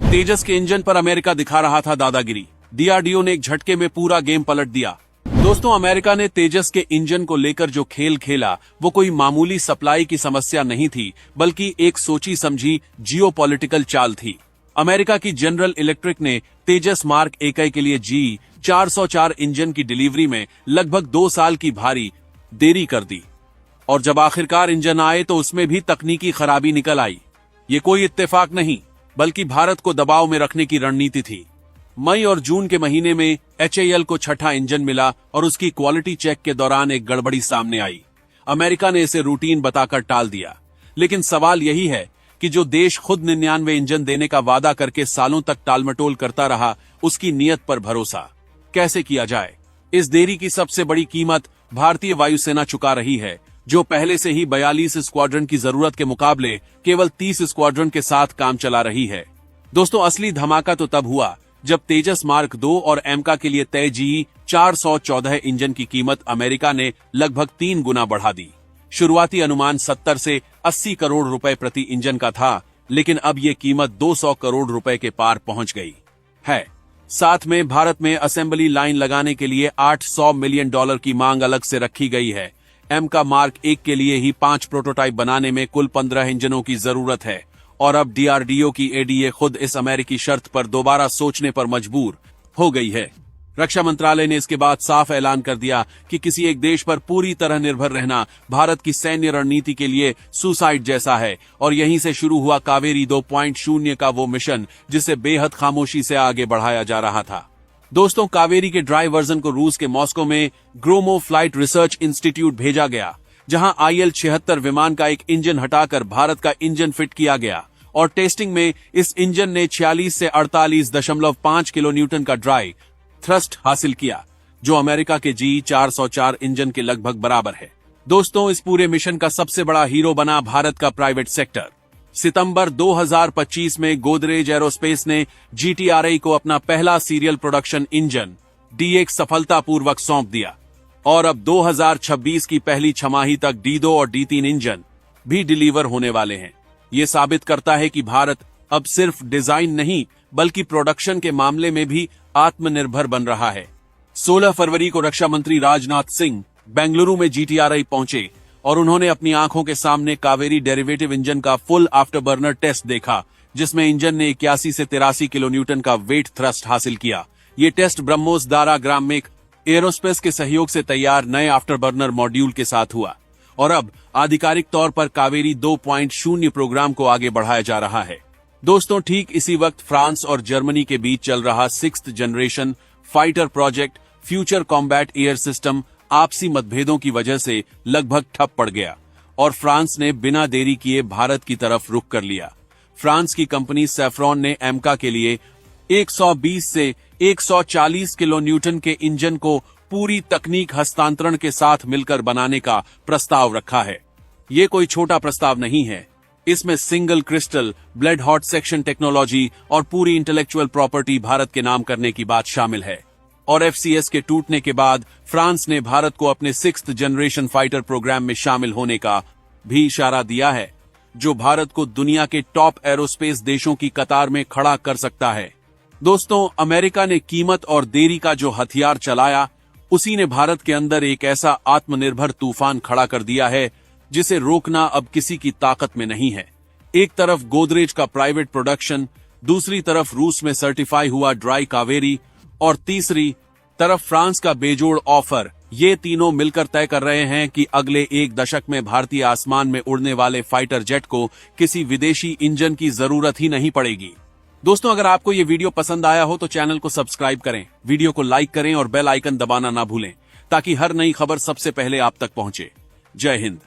तेजस के इंजन पर अमेरिका दिखा रहा था दादागिरी। डीआरडीओ ने एक झटके में पूरा गेम पलट दिया। दोस्तों, अमेरिका ने तेजस के इंजन को लेकर जो खेल खेला वो कोई मामूली सप्लाई की समस्या नहीं थी, बल्कि एक सोची समझी जियोपॉलिटिकल चाल थी। अमेरिका की जनरल इलेक्ट्रिक ने तेजस मार्क 1 के लिए G404 इंजन की डिलीवरी में लगभग 2 साल की भारी देरी कर दी, और जब आखिरकार इंजन आए तो उसमें भी तकनीकी खराबी निकल आई। ये कोई इत्तेफाक नहीं, बल्कि भारत को दबाव में रखने की रणनीति थी। मई और जून के महीने में HAL को छठा इंजन मिला और उसकी क्वालिटी चेक के दौरान एक गड़बड़ी सामने आई। अमेरिका ने इसे रूटीन बताकर टाल दिया, लेकिन सवाल यही है कि जो देश खुद 99 इंजन देने का वादा करके सालों तक टालमटोल करता रहा, उसकी नीयत पर भरोसा कैसे किया जाए। इस देरी की सबसे बड़ी कीमत भारतीय वायुसेना चुका रही है, जो पहले से ही 42 स्क्वाड्रन की जरूरत के मुकाबले केवल 30 स्क्वाड्रन के साथ काम चला रही है। दोस्तों, असली धमाका तो तब हुआ जब तेजस मार्क 2 और एमका के लिए तय G414 इंजन की कीमत अमेरिका ने लगभग 3 गुना बढ़ा दी। शुरुआती अनुमान 70 से 80 करोड़ रुपए प्रति इंजन का था, लेकिन अब ये कीमत 200 करोड़ रुपए के पार पहुंच गई है। साथ में भारत में असेंबली लाइन लगाने के लिए $800 मिलियन की मांग अलग से रखी गई है। एमका मार्क 1 के लिए ही 5 प्रोटोटाइप बनाने में कुल 15 इंजनों की जरूरत है, और अब डीआरडीओ की एडीए खुद इस अमेरिकी शर्त पर दोबारा सोचने पर मजबूर हो गई है। रक्षा मंत्रालय ने इसके बाद साफ ऐलान कर दिया कि किसी एक देश पर पूरी तरह निर्भर रहना भारत की सैन्य रणनीति के लिए सुसाइड जैसा है, और यहीं से शुरू हुआ कावेरी 2.0 का वो मिशन जिसे बेहद खामोशी से आगे बढ़ाया जा रहा था। दोस्तों, कावेरी के ड्राई वर्जन को रूस के मॉस्को में ग्रोमो फ्लाइट रिसर्च इंस्टीट्यूट भेजा गया, जहां IL-76 विमान का एक इंजन हटाकर भारत का इंजन फिट किया गया, और टेस्टिंग में इस इंजन ने 46 से 48.5 किलो न्यूटन का ड्राई थ्रस्ट हासिल किया, जो अमेरिका के G404 इंजन के लगभग बराबर है। दोस्तों, इस पूरे मिशन का सबसे बड़ा हीरो बना भारत का प्राइवेट सेक्टर। सितंबर 2025 में गोदरेज एरोस्पेस ने GTRI को अपना पहला सीरियल प्रोडक्शन इंजन D1 सफलतापूर्वक सौंप दिया, और अब 2026 की पहली छमाही तक D2 और D3 इंजन भी डिलीवर होने वाले हैं। ये साबित करता है कि भारत अब सिर्फ डिजाइन नहीं, बल्कि प्रोडक्शन के मामले में भी आत्मनिर्भर बन रहा है। 16 फरवरी को रक्षा मंत्री राजनाथ सिंह बेंगलुरु में GTRI पहुंचे, और उन्होंने अपनी आंखों के सामने कावेरी डेरिवेटिव इंजन का फुल आफ्टरबर्नर टेस्ट देखा, जिसमें इंजन ने 81 से 83 किलो न्यूटन का वेट थ्रस्ट हासिल किया। ये टेस्ट ब्रह्मोस दारा ग्रामिक एरोस्पेस के सहयोग से तैयार नए आफ्टरबर्नर मॉड्यूल के साथ हुआ, और अब आधिकारिक तौर पर कावेरी 2.0 प्रोग्राम को आगे बढ़ाया जा रहा है। दोस्तों, ठीक इसी वक्त फ्रांस और जर्मनी के बीच चल रहा 6th generation fighter project future combat air system आपसी मतभेदों की वजह से लगभग ठप पड़ गया, और फ्रांस ने बिना देरी किए भारत की तरफ रुख कर लिया। फ्रांस की कंपनी सैफ्रॉन ने एमका के लिए 120 से 140 किलो न्यूटन के इंजन को पूरी तकनीक हस्तांतरण के साथ मिलकर बनाने का प्रस्ताव रखा है। ये कोई छोटा प्रस्ताव नहीं है। इसमें single crystal blade hot section technology और पूरी इंटेलेक्चुअल प्रॉपर्टी भारत के नाम करने की बात शामिल है। और FCS के टूटने के बाद फ्रांस ने भारत को अपने 6th जनरेशन फाइटर प्रोग्राम में शामिल होने का भी इशारा दिया है, जो भारत को दुनिया के टॉप एरोस्पेस देशों की कतार में खड़ा कर सकता है। दोस्तों, अमेरिका ने कीमत और देरी का जो हथियार चलाया, उसी ने भारत के अंदर एक ऐसा आत्मनिर्भर तूफान खड़ा कर दिया है जिसे रोकना अब किसी की ताकत में नहीं है। एक तरफ गोदरेज का प्राइवेट प्रोडक्शन, दूसरी तरफ रूस में सर्टिफाई हुआ ड्राई कावेरी, और तीसरी तरफ फ्रांस का बेजोड़ ऑफर। ये तीनों मिलकर तय कर रहे हैं कि अगले 1 दशक में भारतीय आसमान में उड़ने वाले फाइटर जेट को किसी विदेशी इंजन की जरूरत ही नहीं पड़ेगी। दोस्तों, अगर आपको ये वीडियो पसंद आया हो तो चैनल को सब्सक्राइब करें, वीडियो को लाइक करें और बेल आइकन दबाना ना भूलें, ताकि हर नई खबर सबसे पहले आप तक पहुंचे। जय हिंद।